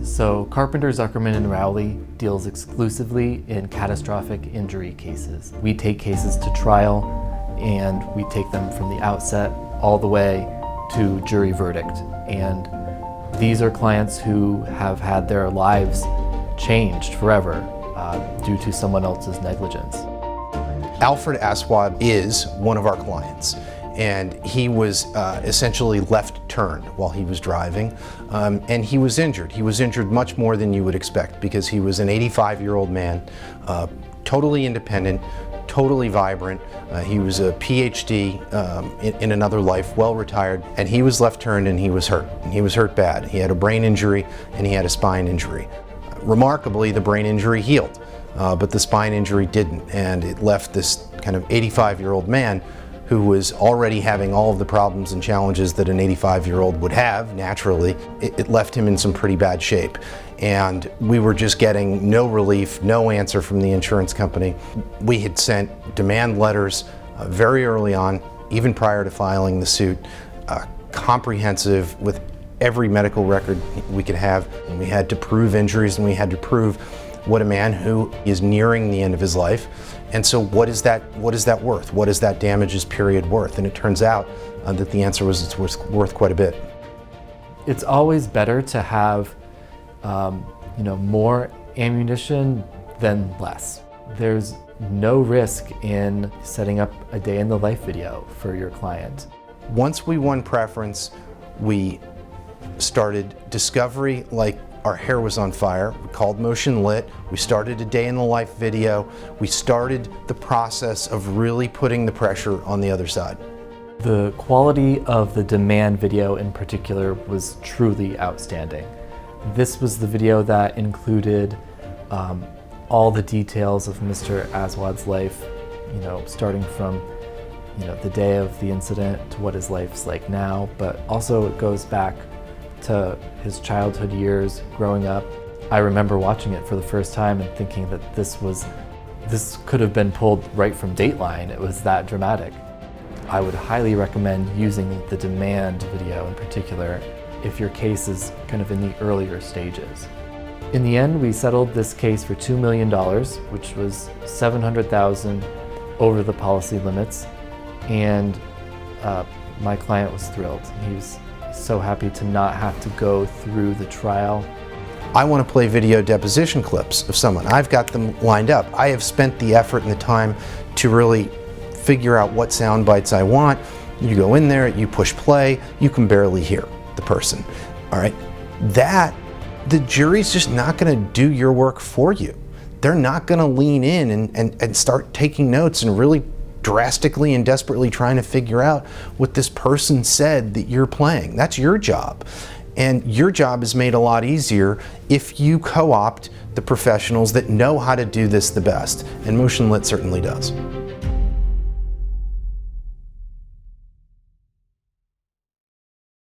So Carpenter, Zuckerman, and Rowley deals exclusively in catastrophic injury cases. We take cases to trial and we take them from the outset all the way to jury verdict. And these are clients who have had their lives changed forever due to someone else's negligence. Alfred Aswad is one of our clients, and he was essentially left turned while he was driving, and he was injured. He was injured much more than you would expect because he was an 85-year-old man, totally independent, totally vibrant. He was a PhD in another life, well retired, and he was left turned and he was hurt. And he was hurt bad. He had a brain injury and he had a spine injury. Remarkably, the brain injury healed, but the spine injury didn't, and it left this kind of 85-year-old man who was already having all of the problems and challenges that an 85-year-old would have naturally. It left him in some pretty bad shape. And we were just getting no relief, no answer from the insurance company. We had sent demand letters very early on, even prior to filing the suit, comprehensive with every medical record we could have. And we had to prove injuries, and we had to prove what a man who is nearing the end of his life. And so what is that worth? What is that damages period worth? And it turns out that the answer was it's worth quite a bit. It's always better to have more ammunition than less. There's no risk in setting up a day in the life video for your client. Once we won preference, we started discovery like our hair was on fire. We called MotionLit. We started a day in the life video. We started the process of really putting the pressure on the other side. The quality of the demand video in particular was truly outstanding. This was the video that included all the details of Mr. Aswad's life, starting from the day of the incident to what his life's like now, but also it goes back to his childhood years growing up. I remember watching it for the first time and thinking that this could have been pulled right from Dateline. It was that dramatic. I would highly recommend using the demand video in particular if your case is kind of in the earlier stages. In the end, we settled this case for $2 million, which was $700,000 over the policy limits, and my client was thrilled. He was so happy to not have to go through the trial. I want to play video deposition clips of someone. I've got them lined up. I have spent the effort and the time to really figure out what sound bites I want. You go in there, you push play, you can barely hear the person. All right, the jury's just not going to do your work for you. They're not going to lean in and start taking notes and really drastically and desperately trying to figure out what this person said that you're playing. That's your job. And your job is made a lot easier if you co-opt the professionals that know how to do this the best. And MotionLit certainly does.